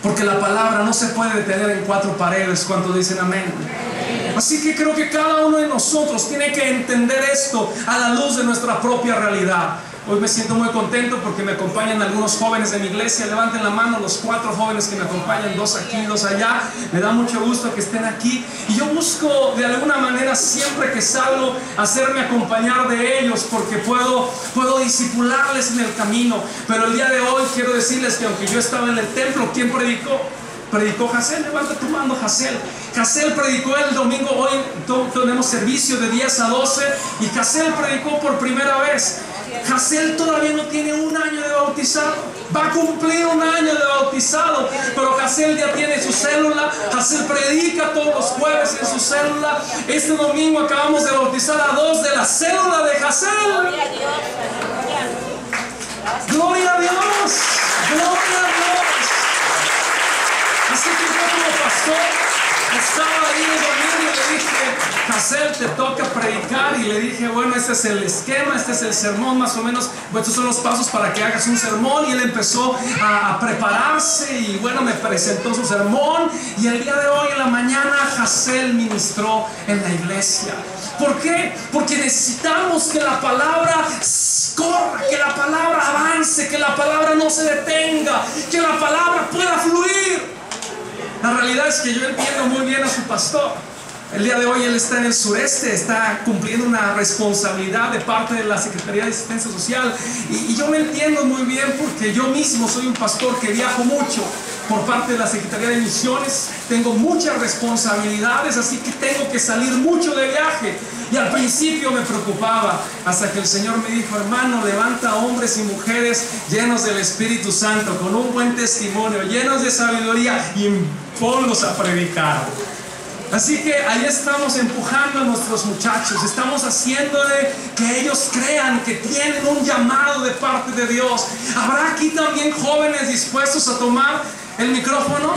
Porque la palabra no se puede detener en cuatro paredes. ¿Cuántos dicen amén? Así que creo que cada uno de nosotros tiene que entender esto a la luz de nuestra propia realidad. Hoy me siento muy contento porque me acompañan algunos jóvenes de mi iglesia. Levanten la mano los 4 jóvenes que me acompañan, 2 aquí, 2 allá. Me da mucho gusto que estén aquí. Y yo busco de alguna manera, siempre que salgo, hacerme acompañar de ellos, porque puedo discipularles en el camino. Pero el día de hoy quiero decirles que aunque yo estaba en el templo, ¿quién predicó? Predicó Jacel. Levanta tu mano, Jacel. Jacel predicó el domingo. Hoy tenemos servicio de 10 a 12 y Jacel predicó por primera vez. Jacel todavía no tiene 1 año de bautizado, va a cumplir 1 año de bautizado, pero Jacel ya tiene su célula. Jacel predica todos los jueves en su célula. Este domingo acabamos de bautizar a 2 de la célula de Jacel. Gloria a Dios, gloria a Dios. Así que yo como pastor estaba ahí el domingo y le dije: Jacel, te toca predicar. Y le dije: bueno, este es el esquema, este es el sermón más o menos, pues estos son los pasos para que hagas un sermón. Y él empezó a prepararse y bueno, me presentó su sermón. Y el día de hoy en la mañana Jacel ministró en la iglesia. ¿Por qué? Porque necesitamos que la palabra corra, que la palabra avance, que la palabra no se detenga, que la palabra pueda fluir. La realidad es que yo entiendo muy bien a su pastor. El día de hoy él está en el sureste, está cumpliendo una responsabilidad de parte de la Secretaría de Asistencia Social. Y yo me entiendo muy bien, porque yo mismo soy un pastor que viajo mucho por parte de la Secretaría de Misiones. Tengo muchas responsabilidades, así que tengo que salir mucho de viaje. Y al principio me preocupaba, hasta que el Señor me dijo: hermano, levanta hombres y mujeres llenos del Espíritu Santo, con un buen testimonio, llenos de sabiduría, y ponlos a predicar. Así que ahí estamos empujando a nuestros muchachos, estamos haciéndole que ellos crean que tienen un llamado de parte de Dios. ¿Habrá aquí también jóvenes dispuestos a tomar el micrófono?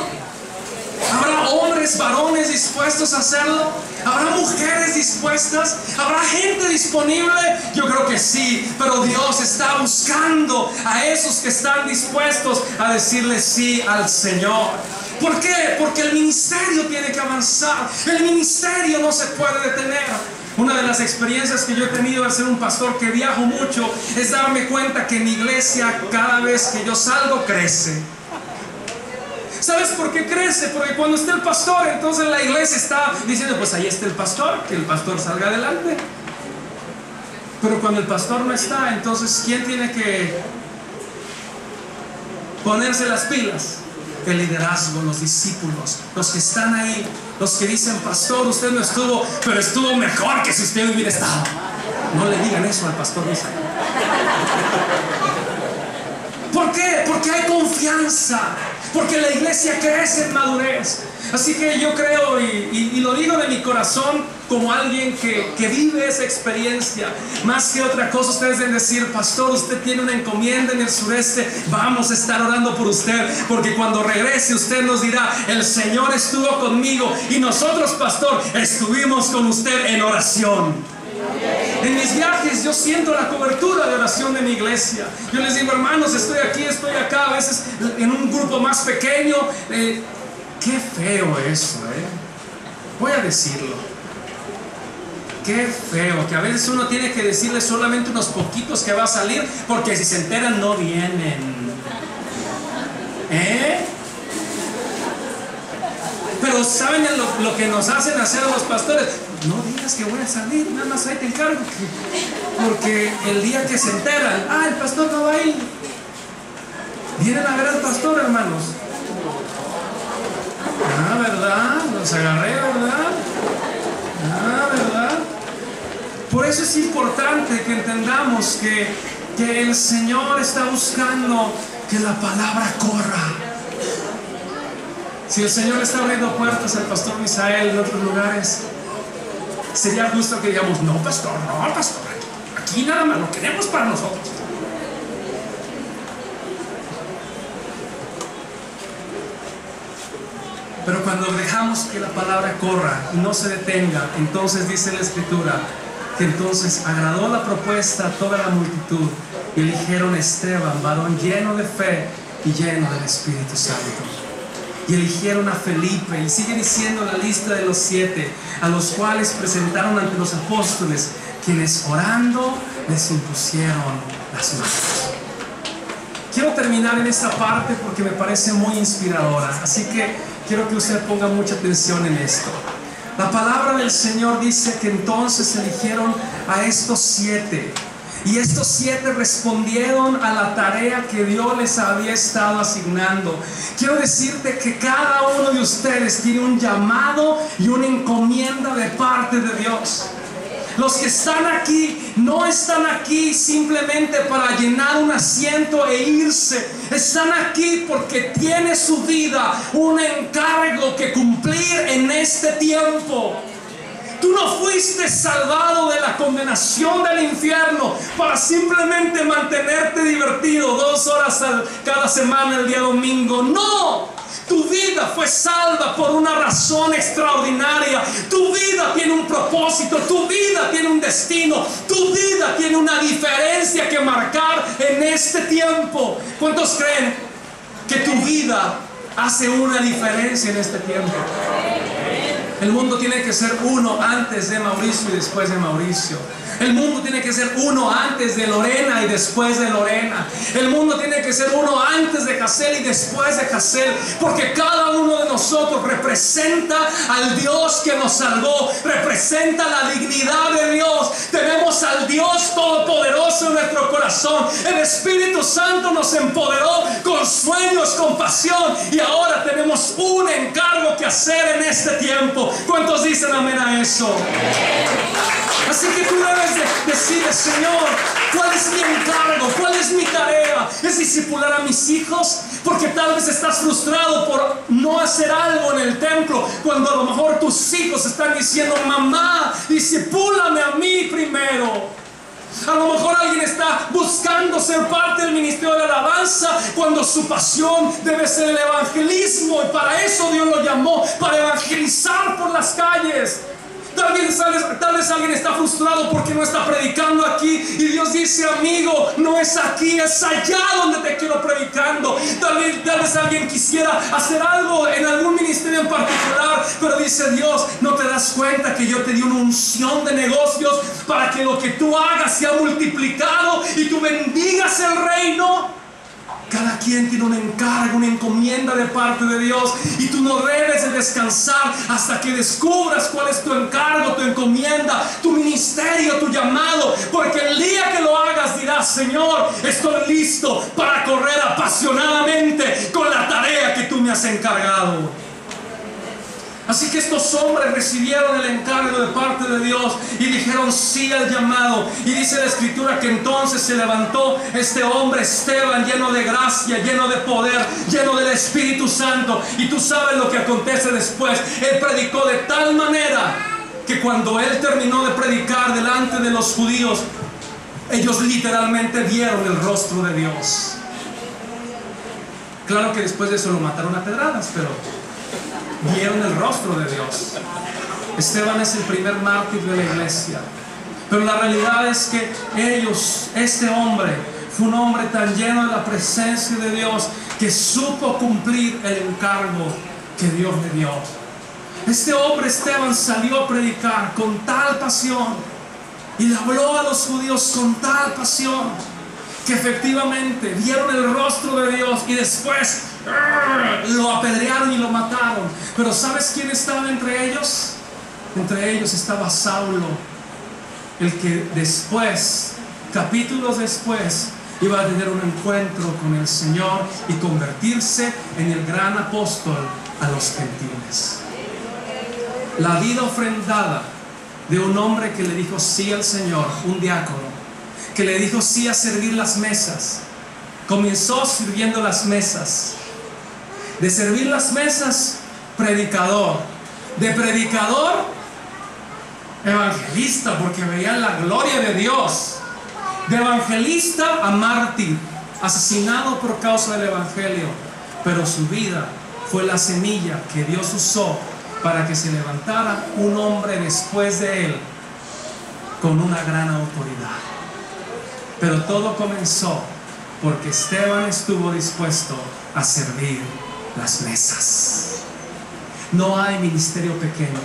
¿Habrá hombres, varones dispuestos a hacerlo? ¿Habrá mujeres dispuestas? ¿Habrá gente disponible? Yo creo que sí, pero Dios está buscando a esos que están dispuestos a decirle sí al Señor. ¿Por qué? Porque el ministerio tiene que avanzar. El ministerio no se puede detener. Una de las experiencias que yo he tenido al ser un pastor que viajo mucho es darme cuenta que mi iglesia, cada vez que yo salgo, crece. ¿Sabes por qué crece? Porque cuando está el pastor, entonces la iglesia está diciendo: pues ahí está el pastor, que el pastor salga adelante. Pero cuando el pastor no está, entonces ¿quién tiene que ponerse las pilas? El liderazgo, los discípulos, los que están ahí, los que dicen: pastor, usted no estuvo, pero estuvo mejor que si usted hubiera estado. No le digan eso al pastor Misael. ¿Por qué? Porque hay confianza, porque la iglesia crece en madurez. Así que yo creo, y lo digo de mi corazón, como alguien que vive esa experiencia, más que otra cosa, ustedes deben decir: pastor, usted tiene una encomienda en el sureste, vamos a estar orando por usted, porque cuando regrese usted nos dirá: el Señor estuvo conmigo, y nosotros, pastor, estuvimos con usted en oración. En mis viajes yo siento la cobertura de oración de mi iglesia. Yo les digo: hermanos, estoy aquí, estoy acá, a veces en un grupo más pequeño. Qué feo eso, voy a decirlo. Qué feo que a veces uno tiene que decirle solamente unos poquitos que va a salir, porque si se enteran no vienen. Pero ¿saben lo que nos hacen hacer a los pastores? No digas que voy a salir, nada más ahí te encargo. Porque el día que se enteran: el pastor no va a ir. Vienen a ver al pastor, hermanos. ¿Verdad? Los agarré, ¿verdad? ¿Verdad? Por eso es importante que entendamos que el Señor está buscando que la palabra corra. Si el Señor está abriendo puertas al pastor Misael en otros lugares, sería justo que digamos: no, pastor, aquí nada más lo queremos para nosotros. Pero cuando dejamos que la palabra corra y no se detenga, entonces dice la Escritura que entonces agradó la propuesta a toda la multitud, y eligieron a Esteban, varón lleno de fe y lleno del Espíritu Santo. Y eligieron a Felipe, y sigue diciendo la lista de los 7, a los cuales presentaron ante los apóstoles, quienes orando les impusieron las manos. Quiero terminar en esta parte porque me parece muy inspiradora, así que quiero que usted ponga mucha atención en esto. La palabra del Señor dice que entonces eligieron a estos 7, y estos 7 respondieron a la tarea que Dios les había estado asignando. Quiero decirte que cada uno de ustedes tiene un llamado y una encomienda de parte de Dios. Los que están aquí no están aquí simplemente para llenar un asiento e irse. Están aquí porque tiene su vida un encargo que cumplir en este tiempo. Tú no fuiste salvado de la condenación del infierno para simplemente mantenerte divertido 2 horas cada semana el día domingo. No. Tu vida fue salva por una razón extraordinaria. Tu vida tiene un propósito, tu vida tiene un destino, tu vida tiene una diferencia que marcar en este tiempo. ¿Cuántos creen que tu vida hace una diferencia en este tiempo? El mundo tiene que ser uno antes de Mauricio y después de Mauricio. El mundo tiene que ser uno antes de Lorena y después de Lorena. El mundo tiene que ser uno antes de Hazel y después de Hazel, porque cada uno de nosotros representa al Dios que nos salvó, representa la dignidad de Dios. Tenemos al Dios Todopoderoso en nuestro corazón. El Espíritu Santo nos empoderó con sueño servimos con pasión y ahora tenemos un encargo que hacer en este tiempo. ¿Cuántos dicen amén a eso? Así que tú debes decirle: Señor, ¿cuál es mi encargo? ¿Cuál es mi tarea? ¿Es discipular a mis hijos? Porque tal vez estás frustrado por no hacer algo en el templo, cuando a lo mejor tus hijos están diciendo: mamá, discipúlame a mí primero. A lo mejor alguien está buscando ser parte del ministerio de la alabanza, cuando su pasión debe ser el evangelismo, y para eso Dios lo llamó, para evangelizar por las calles. Tal vez alguien está frustrado porque no está predicando aquí, y Dios dice: amigo, no es aquí, es allá donde te quiero predicando. Tal vez alguien quisiera hacer algo en algún ministerio en particular, pero dice Dios: no te das cuenta que yo te di una unción de negocios para que lo que tú hagas sea multiplicado y tú bendigas el reino. Cada quien tiene un encargo, una encomienda de parte de Dios, y tú no debes de descansar hasta que descubras cuál es tu encargo, tu encomienda, tu ministerio, tu llamado, porque el día que lo hagas dirás: Señor, estoy listo para correr apasionadamente con la tarea que tú me has encargado. Así que estos hombres recibieron el encargo de parte de Dios y dijeron sí al llamado. Y dice la escritura que entonces se levantó este hombre Esteban, lleno de gracia, lleno de poder, lleno del Espíritu Santo. Y tú sabes lo que acontece después. Él predicó de tal manera que cuando él terminó de predicar delante de los judíos, ellos literalmente vieron el rostro de Dios. Claro que después de eso lo mataron a pedradas, pero vieron el rostro de Dios. Esteban es el primer mártir de la iglesia. Pero la realidad es que este hombre fue un hombre tan lleno de la presencia de Dios que supo cumplir el encargo que Dios le dio. Este hombre Esteban salió a predicar con tal pasión y le habló a los judíos con tal pasión que efectivamente vieron el rostro de Dios, y después lo apedrearon y lo mataron. Pero ¿sabes quién estaba entre ellos? Entre ellos estaba Saulo, el que después, capítulos después, iba a tener un encuentro con el Señor y convertirse en el gran apóstol a los gentiles. La vida ofrendada de un hombre que le dijo sí al Señor, un diácono, que le dijo sí a servir las mesas. Comenzó sirviendo las mesas. De servir las mesas, predicador. De predicador, evangelista, porque veían la gloria de Dios. De evangelista a mártir, asesinado por causa del evangelio. Pero su vida fue la semilla que Dios usó para que se levantara un hombre después de él con una gran autoridad. Pero todo comenzó porque Esteban estuvo dispuesto a servir las mesas. No hay ministerio pequeño,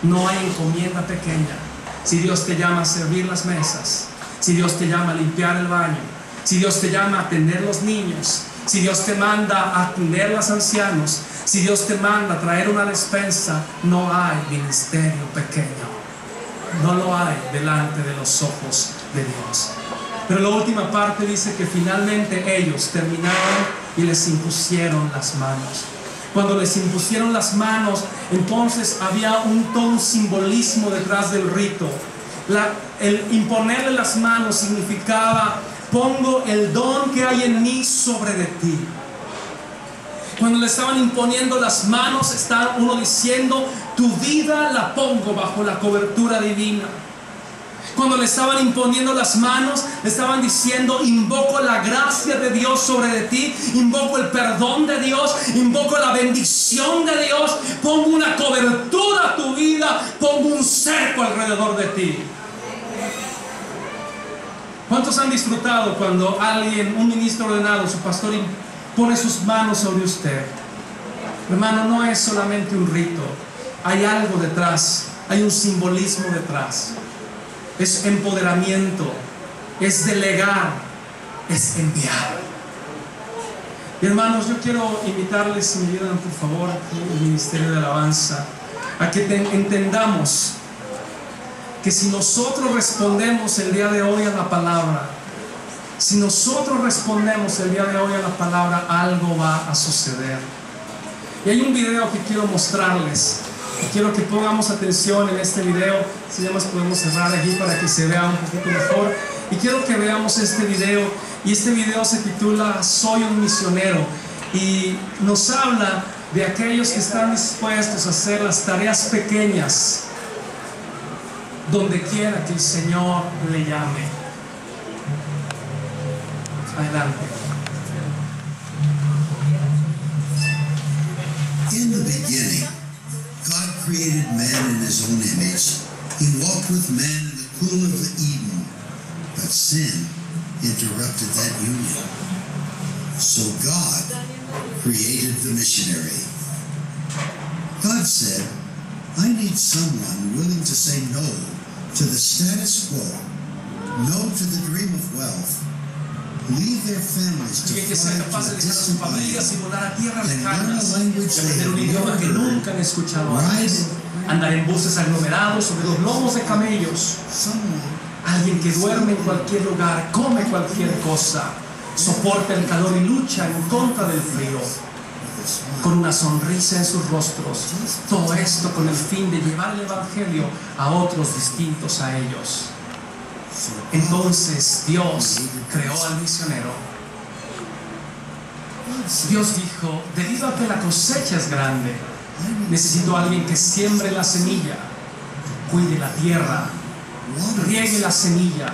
no hay encomienda pequeña. Si Dios te llama a servir las mesas, si Dios te llama a limpiar el baño, si Dios te llama a atender los niños, si Dios te manda a atender a los ancianos, si Dios te manda a traer una despensa, no hay ministerio pequeño. No lo hay delante de los ojos de Dios. Pero la última parte dice que finalmente ellos terminaron y les impusieron las manos. Cuando les impusieron las manos, entonces había todo un simbolismo detrás del rito. El imponerle las manos significaba: pongo el don que hay en mí sobre de ti. Cuando le estaban imponiendo las manos, está uno diciendo: tu vida la pongo bajo la cobertura divina. Cuando le estaban imponiendo las manos, le estaban diciendo: invoco la gracia de Dios sobre de ti, invoco el perdón de Dios, invoco la bendición de Dios, pongo una cobertura a tu vida, pongo un cerco alrededor de ti. ¿Cuántos han disfrutado cuando alguien, un ministro ordenado, su pastor, pone sus manos sobre usted? Hermano, no es solamente un rito, hay algo detrás, hay un simbolismo detrás. Es empoderamiento, es delegar, es enviar. Y hermanos, yo quiero invitarles, si me ayudan por favor, aquí el Ministerio de Alabanza, a que entendamos que si nosotros respondemos el día de hoy a la palabra, Si nosotros respondemos el día de hoy a la palabra, algo va a suceder. Y hay un video que quiero mostrarles. Quiero que pongamos atención en este video. Si ya más podemos cerrar aquí para que se vea un poquito mejor. Y quiero que veamos este video. Y este video se titula Soy un misionero. Y nos habla de aquellos que están dispuestos a hacer las tareas pequeñas donde quiera que el Señor le llame. Adelante. In the beginning, God created man in his own image. He walked with man in the cool of Eden, but sin interrupted that union. So God created the missionary. God said, I need someone willing to say no to the status quo, no to the dream of wealth, leave their families to Que sea fly capaz to de a dejar sus distant familias y land, volar a tierras and learn a lejanas y language they aprender un have idioma never que heard, nunca han escuchado ride antes, andar en buses aglomerados sobre los lomos de camellos, someone alguien que duerme en cualquier lugar, come cualquier cosa, soporta el calor y lucha en contra del frío, with a smile. con una sonrisa en sus rostros. Todo esto con el fin de llevar el evangelio a otros distintos a ellos. So God Entonces Dios creó al misionero. said, Dios dijo, debido a que la cosecha es grande, I need necesito a alguien que siembre la semilla, cuide la tierra, water riegue la semilla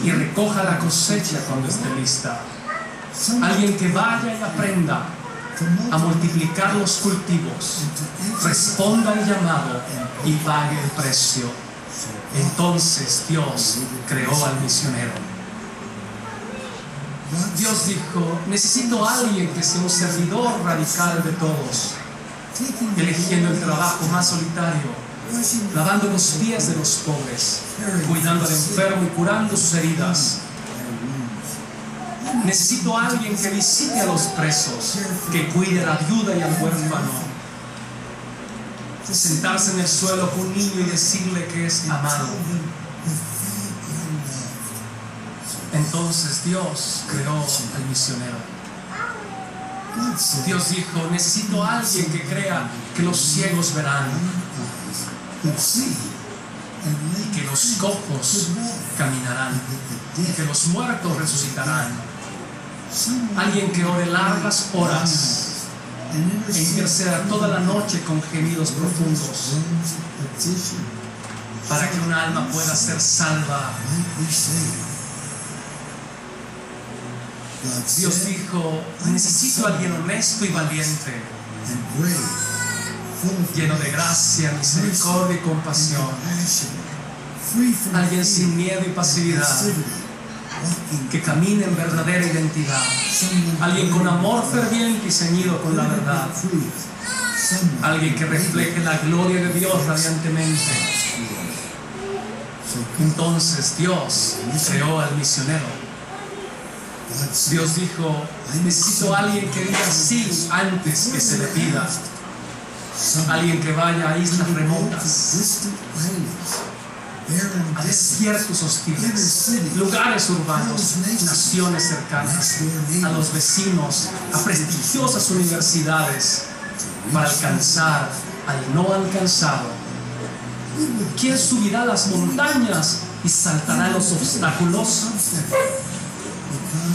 y recoja la cosecha cuando esté lista. someone Alguien que vaya y aprenda to a multiply multiplicar los cultivos, and to answer. responda al llamado y pague el precio. So God Entonces Dios creó al misionero. Dios dijo, necesito a alguien que sea un servidor radical de todos, eligiendo el trabajo más solitario, lavando los pies de los pobres, cuidando al enfermo y curando sus heridas. Necesito a alguien que visite a los presos, que cuide a la viuda y al huérfano, sentarse en el suelo con un niño y decirle que es amado. Entonces Dios creó al misionero. Dios dijo, necesito a alguien que crea que los ciegos verán y que los cojos caminarán y que los muertos resucitarán. Alguien que ore largas horas e interceda toda la noche con gemidos profundos para que un alma pueda ser salva. Dios dijo, necesito a alguien honesto y valiente, lleno de gracia, misericordia y compasión, alguien sin miedo y pasividad, que camine en verdadera identidad, alguien con amor ferviente y ceñido con la verdad, alguien que refleje la gloria de Dios radiantemente. Entonces Dios creó al misionero. Dios dijo, necesito a alguien que diga sí antes que se le pida, alguien que vaya a islas remotas, a desiertos hostiles, lugares urbanos, naciones cercanas, a los vecinos, a prestigiosas universidades, para alcanzar al no alcanzado. ¿Quién subirá las montañas y saltará los obstáculos?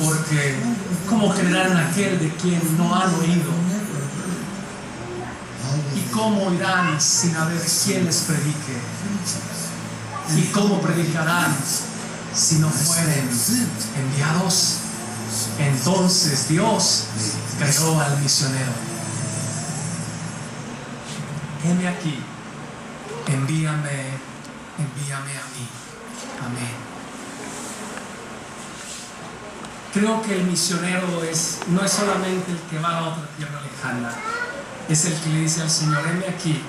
Porque ¿cómo creerán aquel de quien no han oído? ¿Y cómo irán sin haber quien les predique? ¿Y cómo predicarán si no fueren enviados? Entonces Dios creó al misionero. Heme aquí, envíame a mí. Amén. Creo que el misionero no es solamente el que va a otra tierra lejana, es el que le dice al Señor, heme aquí,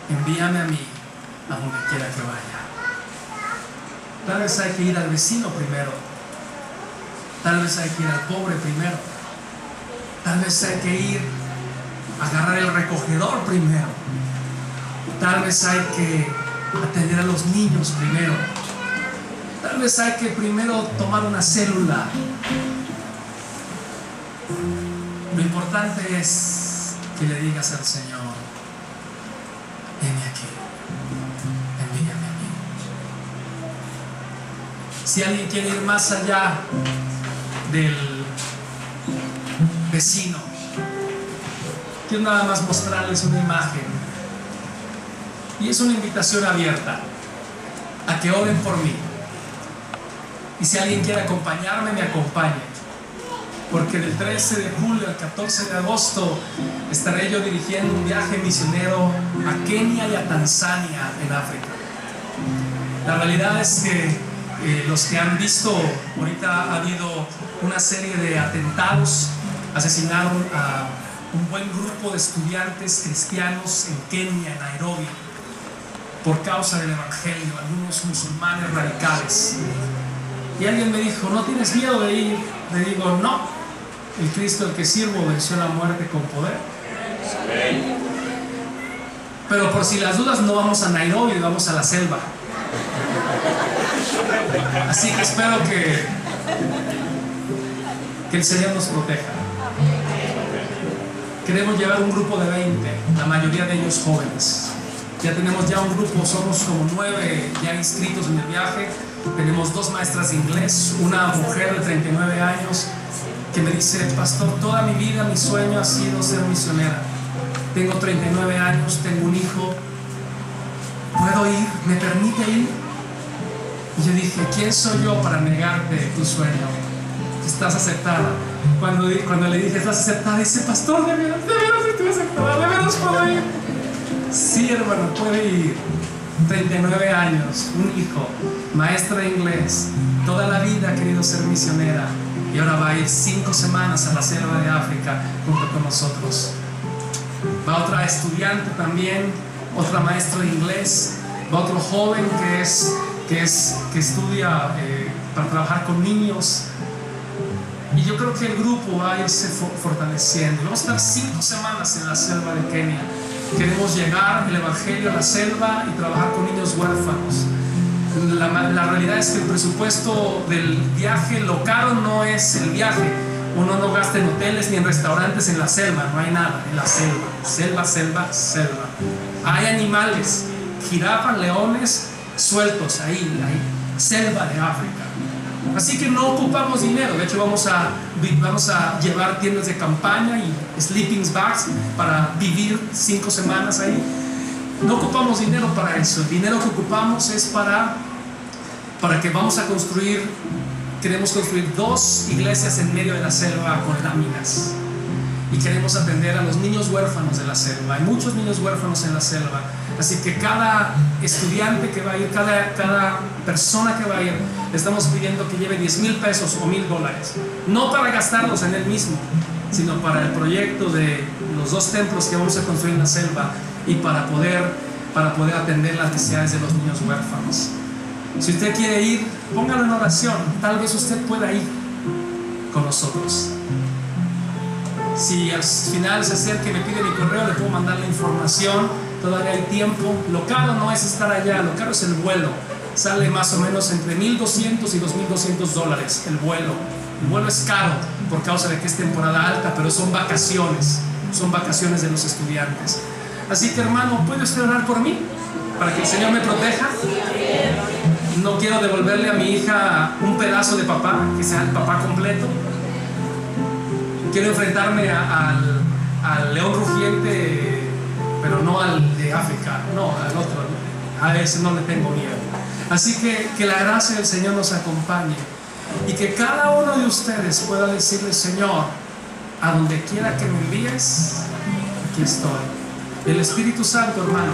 envíame a mí, a donde quiera que vaya. Tal vez hay que ir al vecino primero, tal vez hay que ir al pobre primero, tal vez hay que ir a agarrar el recogedor primero, tal vez hay que atender a los niños primero, Tal vez hay que primero tomar una célula. Lo importante es que le digas al Señor: heme aquí, envíame a mí. Si alguien quiere ir más allá del vecino, quiero nada más mostrarles una imagen, y es una invitación abierta a que oren por mí. Y si alguien quiere acompañarme, me acompañe, porque del 13 de julio al 14 de agosto estaré yo dirigiendo un viaje misionero a Kenia y a Tanzania, en África. La realidad es que los que han visto, ahorita ha habido una serie de atentados, asesinaron a un buen grupo de estudiantes cristianos en Kenia, en Nairobi, por causa del evangelio, algunos musulmanes radicales. Y alguien me dijo: ¿no tienes miedo de ir? Le digo: no, el Cristo al que sirvo venció la muerte con poder. Pero por si las dudas, no vamos a Nairobi, vamos a la selva. Así que espero que el Señor nos proteja. Queremos llevar un grupo de 20, la mayoría de ellos jóvenes. Ya tenemos ya un grupo, somos como 9 ya inscritos en el viaje. Tenemos 2 maestras de inglés, una mujer de 39 años que me dice: pastor, toda mi vida mi sueño ha sido ser misionera. Tengo 39 años, tengo un hijo, ¿puedo ir? ¿Me permite ir? Y yo dije: ¿quién soy yo para negarte tu sueño? Estás aceptada. Cuando le dije: estás aceptada, dice: pastor, de veras estoy aceptada, de veras puedo ir. Sí, hermano, puede ir. 39 años, un hijo, maestra de inglés, toda la vida ha querido ser misionera, y ahora va a ir 5 semanas a la selva de África junto con nosotros. Va otra estudiante también, otra maestra de inglés, va otro joven que estudia para trabajar con niños. Y yo creo que el grupo va a irse fortaleciendo. Vamos a estar 5 semanas en la selva de Kenia. Queremos llegar el evangelio a la selva y trabajar con niños huérfanos. La realidad es que el presupuesto del viaje, lo caro no es el viaje. Uno no gasta en hoteles ni en restaurantes en la selva, no hay nada en la selva. Selva. Hay animales, jirafas, leones sueltos ahí, selva de África. Así que no ocupamos dinero. De hecho, vamos a llevar tiendas de campaña y sleeping bags para vivir 5 semanas ahí. No ocupamos dinero para eso. El dinero que ocupamos es para que vamos a construir. Queremos construir 2 iglesias en medio de la selva con láminas. Y queremos atender a los niños huérfanos de la selva. Hay muchos niños huérfanos en la selva. Así que cada estudiante que va a ir, cada persona que va a ir, le estamos pidiendo que lleve 10,000 pesos o $1,000. No para gastarlos en él mismo, sino para el proyecto de los 2 templos que vamos a construir en la selva, y para poder atender las necesidades de los niños huérfanos. Si usted quiere ir, póngalo en oración. Tal vez usted pueda ir con nosotros. Si al final se acerca y me pide mi correo, le puedo mandar la información. Todavía hay tiempo. Lo caro no es estar allá, lo caro es el vuelo. Sale más o menos entre $1,200 y $2,200 el vuelo. El vuelo es caro por causa de que es temporada alta, pero son vacaciones de los estudiantes. Así que, hermano, ¿puede usted orar por mí? Para que el Señor me proteja. No quiero devolverle a mi hija un pedazo de papá, que sea el papá completo. Quiero enfrentarme al león rugiente, pero no al de África, no, al otro. A ese no le tengo miedo. Así que la gracia del Señor nos acompañe, y que cada uno de ustedes pueda decirle: Señor, a donde quiera que me envíes, aquí estoy. El Espíritu Santo, hermano,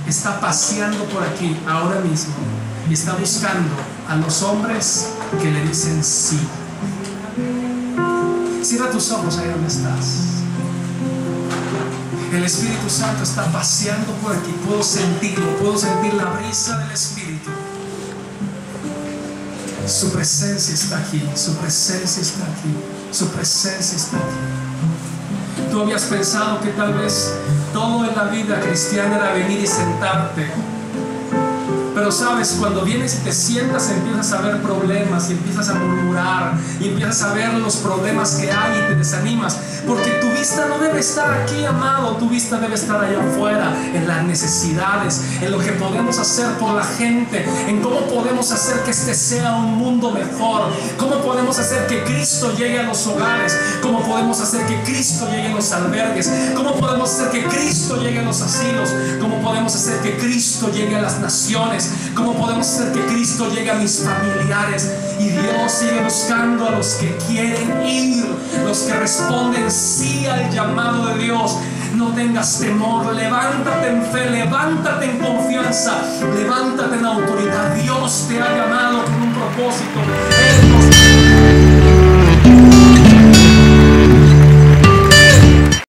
está paseando por aquí ahora mismo y está buscando a los hombres que le dicen sí. Cierra tus ojos ahí donde estás. El Espíritu Santo está paseando por aquí. Puedo sentirlo, puedo sentir la brisa del Espíritu. Su presencia está aquí, su presencia está aquí, su presencia está aquí. Tú habías pensado que tal vez todo en la vida cristiana era venir y sentarte, Pero sabes, cuando vienes y te sientas, empiezas a ver problemas y empiezas a murmurar y empiezas a ver los problemas que hay y te desanimas, porque tu vista no debe estar aquí, amado. Tu vista debe estar allá afuera, en las necesidades, en lo que podemos hacer por la gente, en cómo podemos hacer que este sea un mundo mejor, cómo podemos hacer que Cristo llegue a los hogares, cómo podemos hacer que Cristo llegue a los albergues, cómo podemos hacer que Cristo llegue a los asilos, cómo podemos hacer que Cristo llegue a las naciones, cómo podemos hacer que Cristo llegue a mis familiares. Y Dios sigue buscando a los que quieren ir, los que responden sí al llamado de Dios. No tengas temor, levántate en fe, levántate en confianza, levántate en autoridad. Dios te ha llamado con un propósito. Él nos